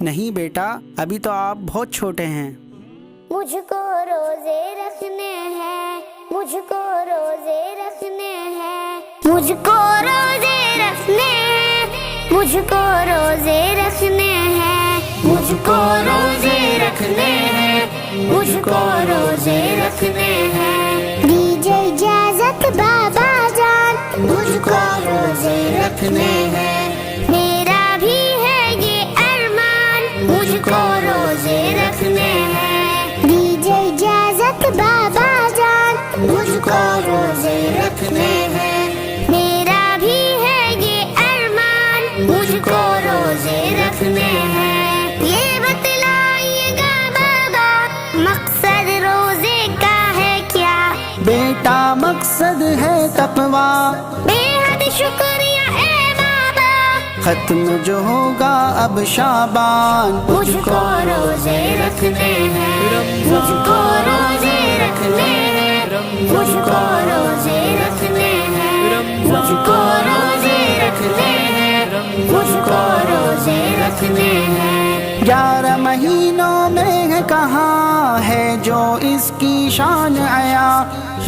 نہیں بیٹا، ابھی تو آپ بہت چھوٹے ہیں۔ مجھ کو روزے رکھنے ہیں، مجھ کو روزے رکھنے ہیں، مجھ کو روزے رکھنے ہیں، مجھ کو روزے رکھنے ہیں، مجھ کو روزے رکھنے ہیں، مجھ کو روزے رکھنے ہیں۔ دیجیے اجازت بابا جان، مجھ کو روزے رکھنے ہیں، میرا بھی ہے یہ ارمان، مجھ کو روزے رکھنے ہیں۔ دیجیے اجازت بابا جان، مجھ کو روزے رکھنے ہیں، میرا بھی ہے یہ ارمان، مجھ کو روزے رکھنے ہیں۔ یہ بتلائیے گا بابا، مقصد روزے کا ہے کیا؟ بیٹا مقصد ہے تقویٰ، بے حد شکریہ اے بابا۔ ختم جو ہوگا اب شعبان، مجھ کو روزے رکھنے ہیں، مجھ کو روزے رکھنے ہیں، مجھ کو روزے رکھنے ہیں، مجھ کو روزے رکھنے ہیں، مجھ کو روزے رکھنے ہیں۔ 11 مہینوں میں ہے کہاں ہے جو اس کی شان آیا،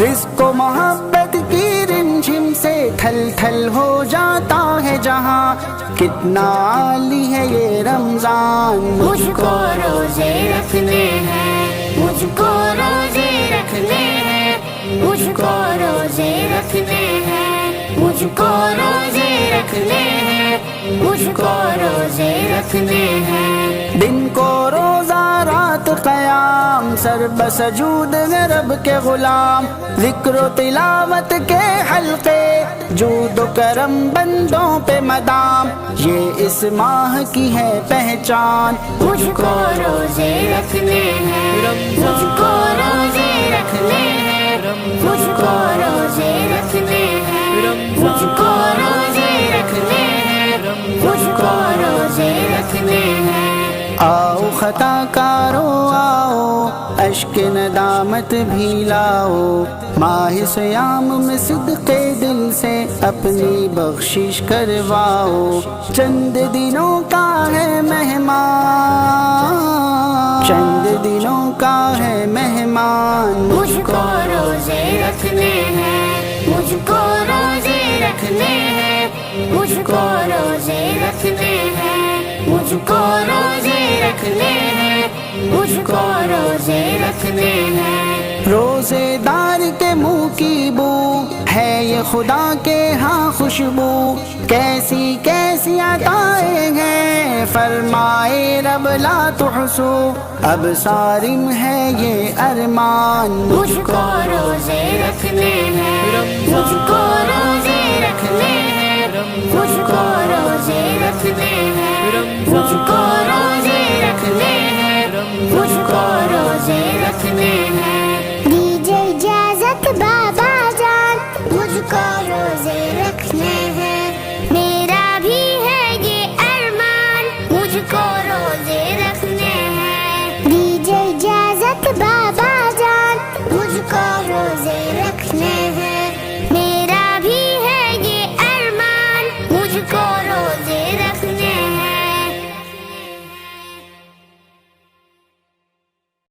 رزق و محبت کی رمجھم سے تھل تھل ہو جاتا ہے جہاں، کتنا عالی ہے یہ رمضان۔ مجھ کو روزے رکھنے ہیں، مجھ کو روزے رکھنے ہیں، مجھ کو روزے رکھنے ہیں، مجھ کو روزے رکھنے ہیں، مجھ کو روزے رکھنے ہیں۔ دن کو روزہ رات قیام، سر بسجود ہے رب کے غلام، ذکر و تلاوت کے حلقے، جود و کرم بندوں پہ مدام، یہ اس ماہ کی ہے پہچان۔ مجھ کو روزے رکھنے ہیں، مجھ کو روزے رکھنے ہیں، مجھ کو روزے رکھنے ہیں، مجھ کو روزے رکھنے ہیں، مجھ کو روزے رکھنے ہیں۔ آؤ خطا کارو آؤ، اشک ندامت بھی لاؤ، ماہ سیام میں صدق دل سے اپنی بخشش کرواؤ، چند دنوں کا ہے مہمان، چند دنوں کا ہے مہمان۔ مجھ کو روزے رکھنے ہیں، مجھ کو روزے رکھنے ہیں، مجھ کو روزے رکھنے ہیں، مجھ کو روزے رکھنے ہیں، مجھ کو روزے رکھنے ہیں۔ روزے دار کے منہ کی بو ہے یہ خدا کے ہاں خوشبو، کیسی کیسی عطائیں ہیں فرمائے رب لا تحصو، اب صارم ہے یہ ارمان۔ مجھ کو روزے رکھنے ہیں، مجھ کو روزے رکھنے ہیں، مجھ کو روزے رکھنے ہیں، مجھ کو روزے رکھنے ہیں، مجھ کو روزے رکھنے ہیں۔ دیجیے اجازت بابا جان، مجھ کو